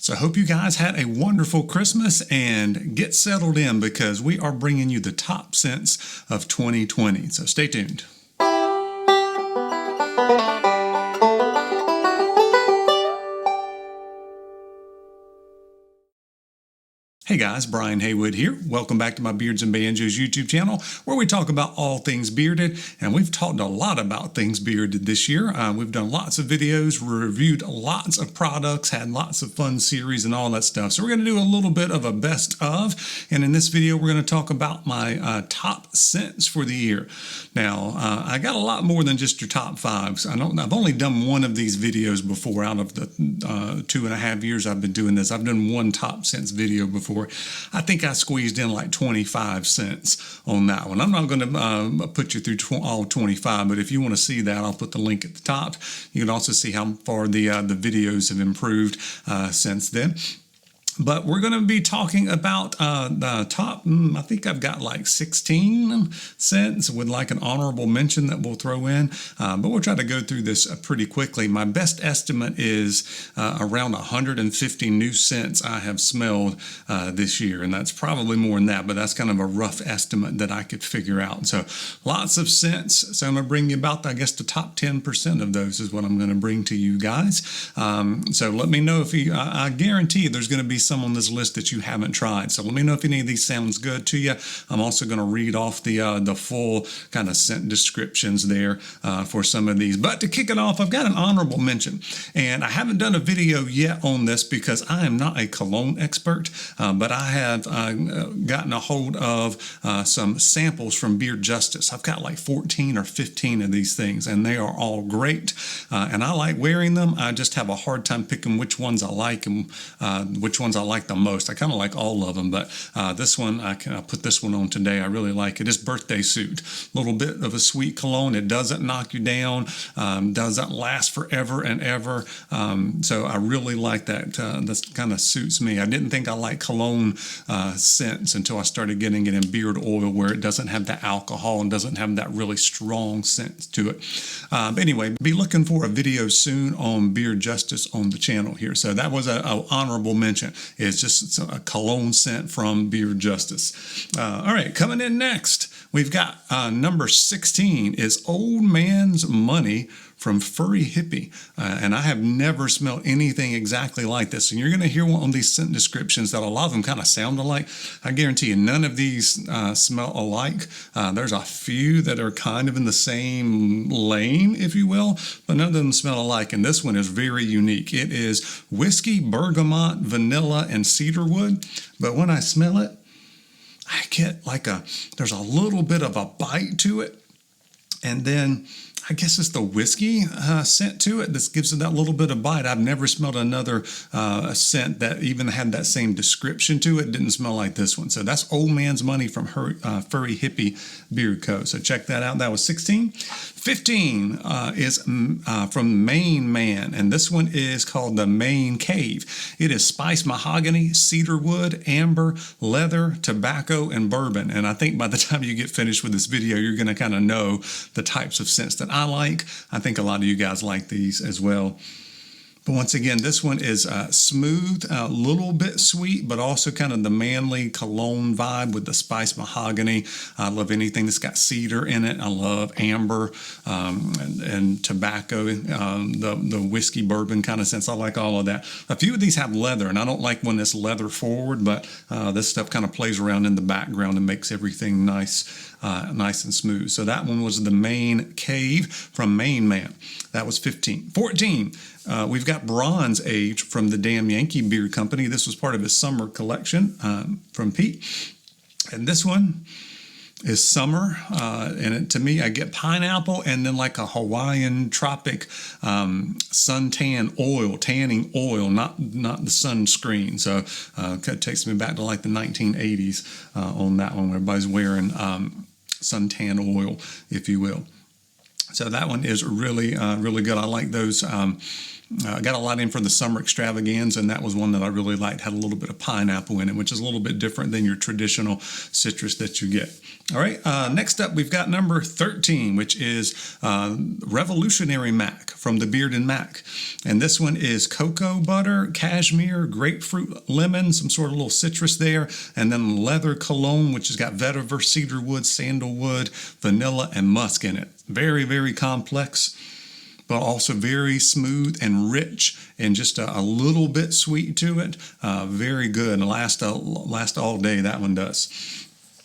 So I hope you guys had a wonderful Christmas and get settled in because we are bringing you the top scents of 2020. So stay tuned. Hey guys, Brian Haywood here. Welcome back to my Beards and Banjos YouTube channel where we talk about all things bearded, and we've talked a lot about things bearded this year. We've done lots of videos, reviewed lots of products, had lots of fun series and all that stuff. So we're going to do a little bit of a best of, and in this video we're going to talk about my top scents for the year. Now, I got a lot more than just your top fives. I've only done one of these videos before out of the 2.5 years I've been doing this. I've done one top scents video before. I think I squeezed in like 25 cents on that one. I'm not going to put you through all 25, but if you want to see that, I'll put the link at the top. You can also see how far the videos have improved since then. But we're going to be talking about the top, I think I've got like 16 scents with like an honorable mention that we'll throw in. But we'll try to go through this pretty quickly. My best estimate is around 150 new scents I have smelled this year. And that's probably more than that, but that's kind of a rough estimate that I could figure out. So lots of scents. So I'm going to bring you about, I guess, the top 10% of those is what I'm going to bring to you guys. So let me know if I guarantee there's going to be some on this list that you haven't tried. So let me know if any of these sounds good to you. I'm also going to read off the full kind of scent descriptions there for some of these. But to kick it off, I've got an honorable mention. And I haven't done a video yet on this because I am not a cologne expert, but I have gotten a hold of some samples from Beard Justice. I've got like 14 or 15 of these things, and they are all great. And I like wearing them. I just have a hard time picking which ones I like and which ones I like the most. I kind of like all of them, but this one, I put this one on today. I really like it. It's Birthday Suit. A little bit of a sweet cologne. It doesn't knock you down. Doesn't last forever and ever. So I really like that. This kind of suits me. I didn't think I liked cologne scents until I started getting it in beard oil where it doesn't have the alcohol and doesn't have that really strong scent to it. But anyway, be looking for a video soon on Beard Justice on the channel here. So that was an honorable mention. It's just a cologne scent from Beard Justice. All right, coming in next, we've got number 16 is Old Man's Money from Furry Hippie. And I have never smelled anything exactly like this. And you're going to hear one on these scent descriptions that a lot of them kind of sound alike. I guarantee you none of these smell alike. There's a few that are kind of in the same lane, if you will, but none of them smell alike. And this one is very unique. It is whiskey, bergamot, vanilla, and cedarwood. But when I smell it, I get like there's a little bit of a bite to it. And then I guess it's the whiskey scent to it that gives it that little bit of bite. I've never smelled another scent that even had that same description to it. Didn't smell like this one. So that's Old Man's Money from Furry Hippie Beard Co. So check that out. That was 16. 15 is from Main Man, and this one is called the Main Cave. It is spice mahogany, cedar wood, amber, leather, tobacco, and bourbon. And I think by the time you get finished with this video, you're going to kind of know the types of scents that I like. I think a lot of you guys like these as well. But once again, this one is smooth, a little bit sweet, but also kind of the manly cologne vibe with the spice mahogany. I love anything that's got cedar in it. I love amber and tobacco, the whiskey bourbon kind of sense. I like all of that. A few of these have leather, and I don't like when it's leather forward, but this stuff kind of plays around in the background and makes everything nice and smooth. So that one was the Main Cave from Main Man. That was 15. 14. We've got Bronze Age from the Damn Yankee Beard Company. This was part of his summer collection from Pete. And this one is summer. And to me, I get pineapple and then like a Hawaiian tropic suntan oil, tanning oil, not the sunscreen. So it takes me back to like the 1980s on that one where everybody's wearing suntan oil, if you will. So that one is really, really good. I like those I got a lot in for the summer extravaganza, and that was one that I really liked. Had a little bit of pineapple in it, which is a little bit different than your traditional citrus that you get. All right, next up we've got number 13, which is Revolutionary Mac from the Beard and Mac. And this one is cocoa butter, cashmere, grapefruit, lemon, some sort of little citrus there, and then leather cologne, which has got vetiver, cedarwood, sandalwood, vanilla, and musk in it. Very, very complex, but also very smooth and rich, and just a little bit sweet to it. Very good, and last all day, that one does.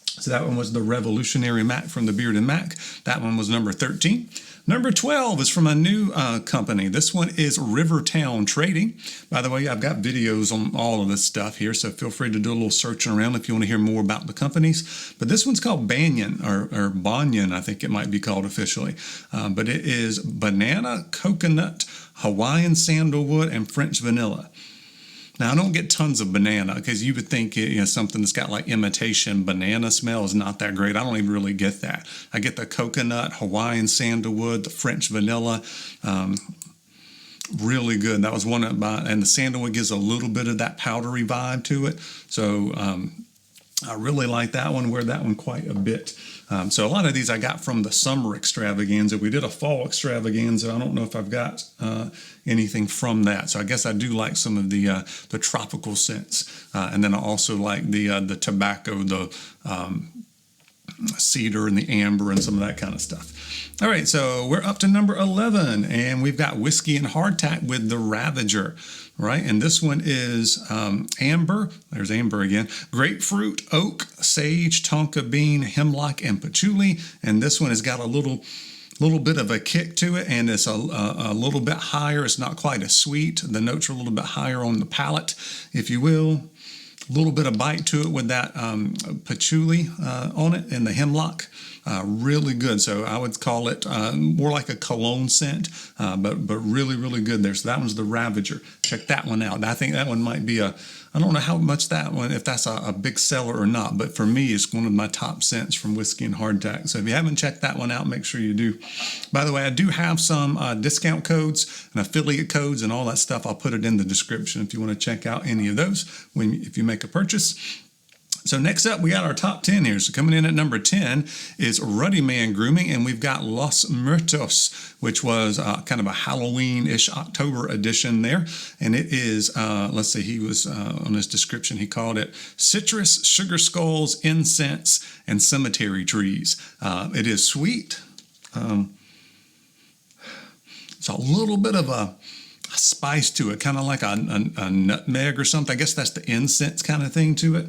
So that one was the Revolutionary Mac from the Beard and Mac. That one was number 13. Number 12 is from a new company. This one is Rivertown Trading. By the way, I've got videos on all of this stuff here, so feel free to do a little searching around if you want to hear more about the companies. But this one's called Banyan, or Banyan, I think it might be called officially. But it is banana, coconut, Hawaiian sandalwood, and French vanilla. Now, I don't get tons of banana because you would think something that's got like imitation banana smell is not that great. I don't even really get that. I get the coconut, Hawaiian sandalwood, the French vanilla. Really good. That was one of my, and the sandalwood gives a little bit of that powdery vibe to it. So I really like that one, wear that one quite a bit. So a lot of these I got from the summer extravaganza. We did a fall extravaganza. I don't know if I've got anything from that. So I guess I do like some of the tropical scents. And then I also like the tobacco, the cedar and the amber and some of that kind of stuff. All right, so we're up to number 11, and we've got whiskey and hardtack with the Theravager, right? And this one is amber. There's amber again. Grapefruit, oak, sage, tonka bean, hemlock, and patchouli. And this one has got a little bit of a kick to it, and it's a little bit higher. It's not quite as sweet. The notes are a little bit higher on the palate, if you will. A little bit of bite to it with that patchouli on it and the hemlock. Really good. So I would call it more like a cologne scent, but really, really good there. So that one's the Ravager. Check that one out. I think that one might be I don't know how much that one, if that's a big seller or not, but for me, it's one of my top scents from whiskey and hardtack. So if you haven't checked that one out, make sure you do. By the way, I do have some discount codes and affiliate codes and all that stuff. I'll put it in the description if you want to check out any of those if you make a purchase. So next up, we got our top 10 here. So coming in at number 10 is Ruddy Man Grooming, and we've got Los Muertos, which was kind of a Halloween-ish October edition there. And it is, let's see, he was on his description, he called it citrus, sugar skulls, incense, and cemetery trees. It is sweet. It's a little bit of a spice to it, kind of like a nutmeg or something. I guess that's the incense kind of thing to it.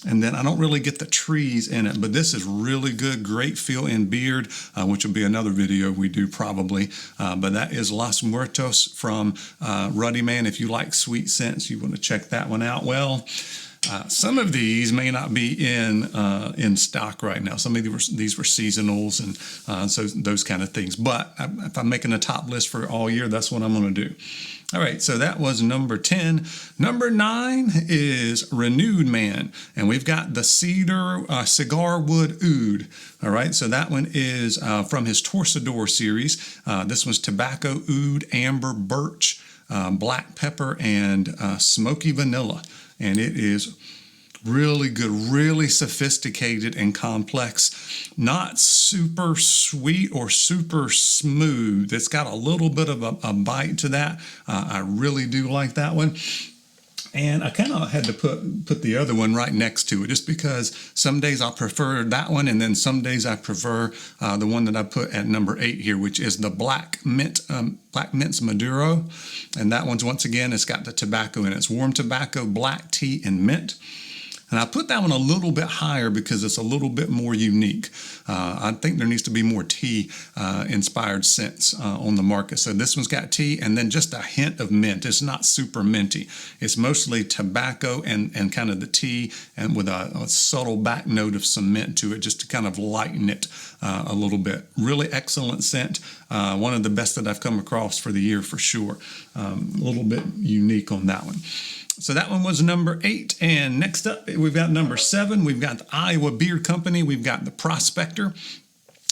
And then I don't really get the trees in it, but this is really good, great feel in beard, which will be another video we do probably. But that is Los Muertos from Ruddy Man. If you like sweet scents, you want to check that one out. Well, some of these may not be in stock right now. Some of these were seasonals and so those kind of things. But if I'm making a top list for all year, that's what I'm going to do. All right, so that was number 10. Number 9 is Renewed Man, and we've got the Cedar Cigar Wood Oud. All right, so that one is from his Torsador series. This one's Tobacco, Oud, Amber, Birch, Black Pepper, and Smoky Vanilla. And it is really good, really sophisticated and complex. Not super sweet or super smooth. It's got a little bit of a bite to that. I really do like that one. And I kind of had to put the other one right next to it, just because some days I prefer that one, and then some days I prefer the one that I put at number 8 here, which is the Black Mince Maduro. And that one's, once again, it's got the tobacco in it. It's warm tobacco, black tea, and mint. And I put that one a little bit higher because it's a little bit more unique. I think there needs to be more tea-inspired scents on the market. So this one's got tea and then just a hint of mint. It's not super minty. It's mostly tobacco and kind of the tea, and with a subtle back note of some mint to it, just to kind of lighten it a little bit. Really excellent scent. One of the best that I've come across for the year for sure. A little bit unique on that one. So that one was number 8. And next up, we've got number 7. We've got the Iowa Beard Company. We've got the Prospector.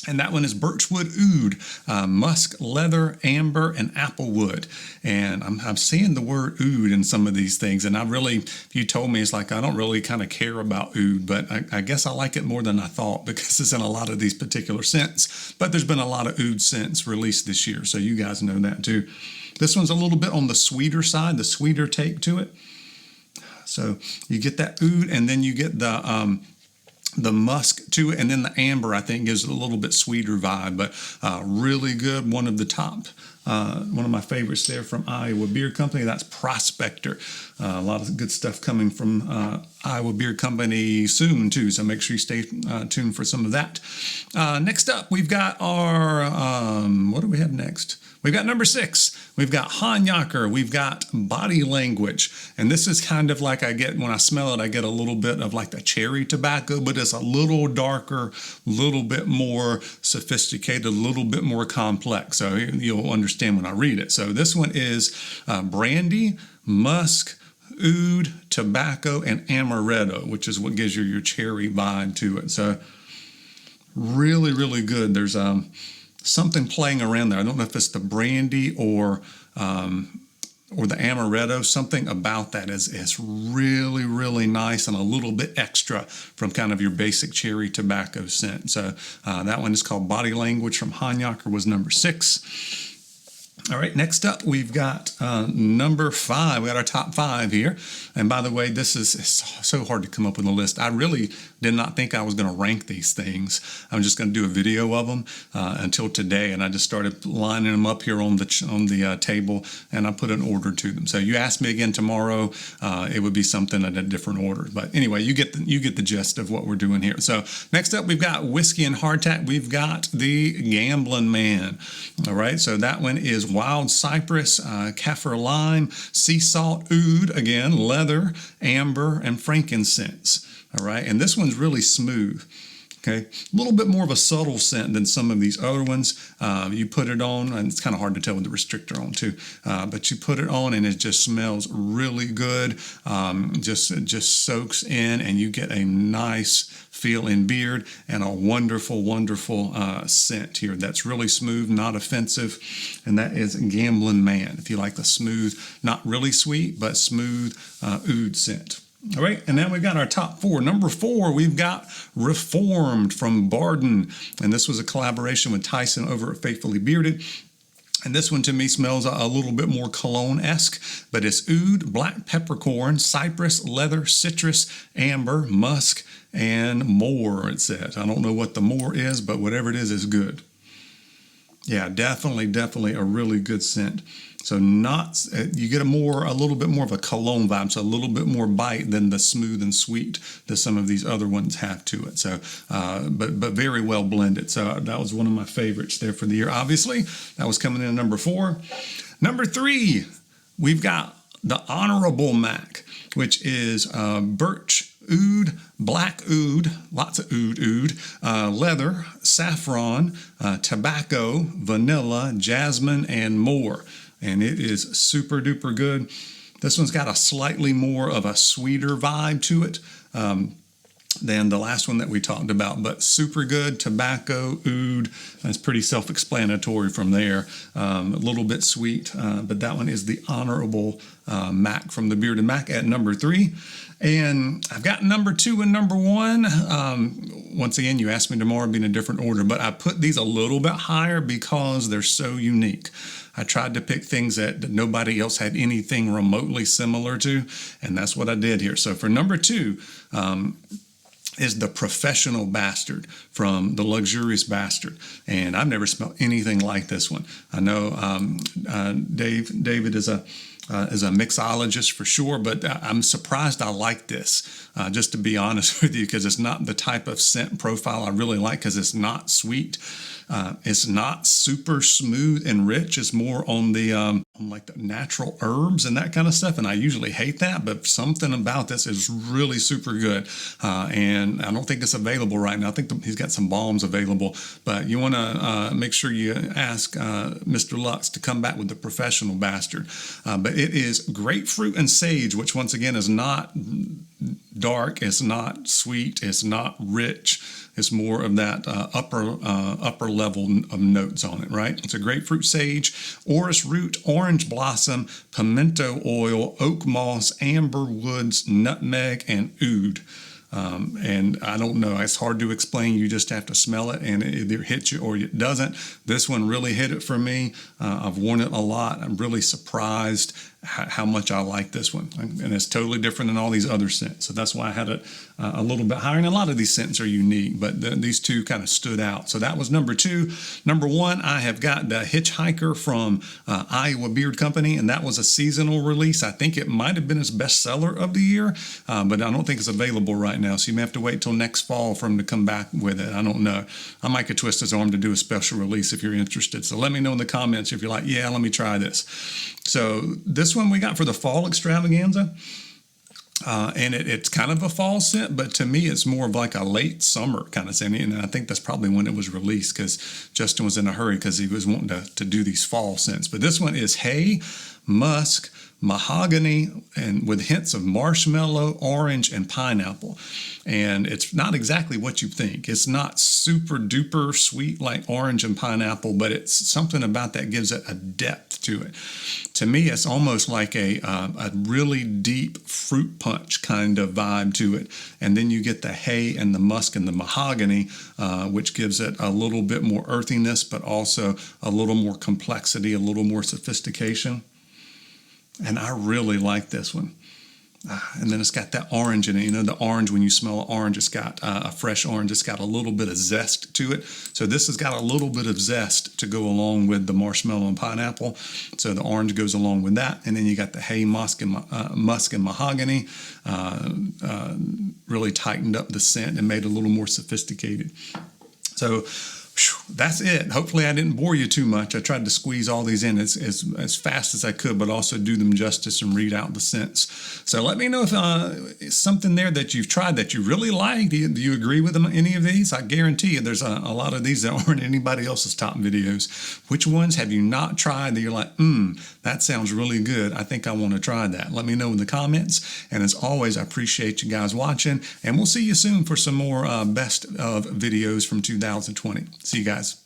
And that one is birchwood oud, musk, leather, amber, and applewood. And I'm seeing the word oud in some of these things. And if you told me, it's like I don't really kind of care about oud, but I guess I like it more than I thought because it's in a lot of these particular scents. But there's been a lot of oud scents released this year, so you guys know that too. This one's a little bit on the sweeter side, the sweeter take to it. So you get that oud, and then you get the musk to it, and then the amber I think gives it a little bit sweeter vibe, but really good. One of the top, one of my favorites there from Iowa Beer Company. That's Prospector. A lot of good stuff coming from Iowa Beer Company soon too, so make sure you stay tuned for some of that. Next up, we've got our what do we have next? We've got number 6. We've got Hardtack. We've got Body Language. And this is kind of like when I smell it, I get a little bit of like the cherry tobacco, but it's a little darker, a little bit more sophisticated, a little bit more complex. So you'll understand when I read it. So this one is brandy, musk, oud, tobacco, and amaretto, which is what gives you your cherry vibe to it. So really, really good. There's something playing around there. I don't know if it's the brandy or the amaretto. Something about that is really, really nice and a little bit extra from kind of your basic cherry tobacco scent. So that one is called Body Language from Hardtack, was number 6. All right, next up, we've got number 5. We got our top 5 here. And by the way, this is so hard to come up with a list. I really did not think I was going to rank these things. I'm just going to do a video of them until today. And I just started lining them up here on the table, and I put an order to them. So you ask me again tomorrow, it would be something in a different order. But anyway, you get the gist of what we're doing here. So next up, we've got whiskey and hardtack. We've got the Gambling Man. All right, so that one is wild cypress, kaffir lime, sea salt, oud, again, leather, amber, and frankincense. All right, and this one's really smooth. Okay, a little bit more of a subtle scent than some of these other ones. You put it on, and it's kind of hard to tell with the restrictor on too, but you put it on and it just smells really good. Just soaks in, and you get a nice feel in beard and a wonderful, wonderful scent here. That's really smooth, not offensive, and that is Gambling Man. If you like the smooth, not really sweet, but smooth oud scent. All right, and then we've got our top 4. Number 4, we've got Reformed from Barden, and this was a collaboration with Tyson over at Faithfully Bearded. And this one to me smells a little bit more cologne-esque, but it's oud, black peppercorn, cypress, leather, citrus, amber, musk, and more, it says. I don't know what the more is, but whatever it is good. Yeah, definitely a really good scent. So you get a little bit more of a cologne vibe, so a little bit more bite than the smooth and sweet that some of these other ones have to it. So, but very well blended. So that was one of my favorites there for the year. Obviously, that was coming in at number 4. Number 3, we've got the Honorable Mac, which is birch, oud, black oud, lots of oud, leather, saffron, tobacco, vanilla, jasmine, and more. And it is super duper good. This one's got a slightly more of a sweeter vibe to it than the last one that we talked about, but super good. Tobacco, oud, it's pretty self-explanatory from there. A little bit sweet, but that one is the Honorable Mac from the Bearded Mac at number 3. And I've got number 2 and number 1. Once again, you asked me tomorrow, be in a different order, but I put these a little bit higher because they're so unique. I tried to pick things that nobody else had anything remotely similar to, and that's what I did here. So for number 2, is the Professional Bastard from the Luxurious Bastard. And I've never smelled anything like this one. I know David is a mixologist for sure, but I'm surprised I like this, just to be honest with you, because it's not the type of scent profile I really like, because it's not sweet. It's not super smooth and rich. It's more on the like the natural herbs and that kind of stuff, and I usually hate that, but something about this is really super good, and I don't think it's available right now. I think he's got some balms available, but you want to make sure you ask Mr. Lux to come back with the Professional Bastard. But it is grapefruit and sage, which once again is not dark, it's not sweet, it's not rich. It's more of that upper level of notes on it, right? It's a grapefruit sage, orris root, orange blossom, pimento oil, oak moss, amber woods, nutmeg, and oud. And I don't know, it's hard to explain. You just have to smell it, and it either hits you or it doesn't. This one really hit it for me. I've worn it a lot. I'm really surprised how much I like this one, and it's totally different than all these other scents. So that's why I had it a little bit higher. And a lot of these scents are unique, but these two kind of stood out. So that was number 2. Number 1, I have got the Hitchhiker from Iowa Beard Company, and that was a seasonal release. I think it might have been its best seller of the year, but I don't think it's available right now. So you may have to wait till next fall for him to come back with it. I don't know. I might could twist his arm to do a special release if you're interested. So let me know in the comments if you're like, yeah, let me try this. So this one we got for the fall extravaganza. And it's kind of a fall scent, but to me, it's more of like a late summer kind of scent. And I think that's probably when it was released, because Justin was in a hurry because he was wanting to do these fall scents. But this one is hay, musk, mahogany, and with hints of marshmallow, orange, and pineapple. And it's not exactly what you think. It's not super duper sweet like orange and pineapple, but it's something about that gives it a depth to it. To me, it's almost like a really deep fruit punch kind of vibe to it. And then you get the hay and the musk and the mahogany, which gives it a little bit more earthiness, but also a little more complexity, a little more sophistication. And I really like this one. And then it's got that orange in it. You know, the orange, when you smell orange, it's got a fresh orange. It's got a little bit of zest to it. So this has got a little bit of zest to go along with the marshmallow and pineapple. So the orange goes along with that. And then you got the hay, musk, and mahogany. Really tightened up the scent and made it a little more sophisticated. So that's it. Hopefully I didn't bore you too much. I tried to squeeze all these in as fast as I could, but also do them justice and read out the scents. So let me know if it's something there that you've tried that you really like. Do you agree with any of these? I guarantee you there's a lot of these that aren't anybody else's top videos. Which ones have you not tried that you're like, that sounds really good. I think I want to try that. Let me know in the comments. And as always, I appreciate you guys watching, and we'll see you soon for some more best of videos from 2020. See you guys.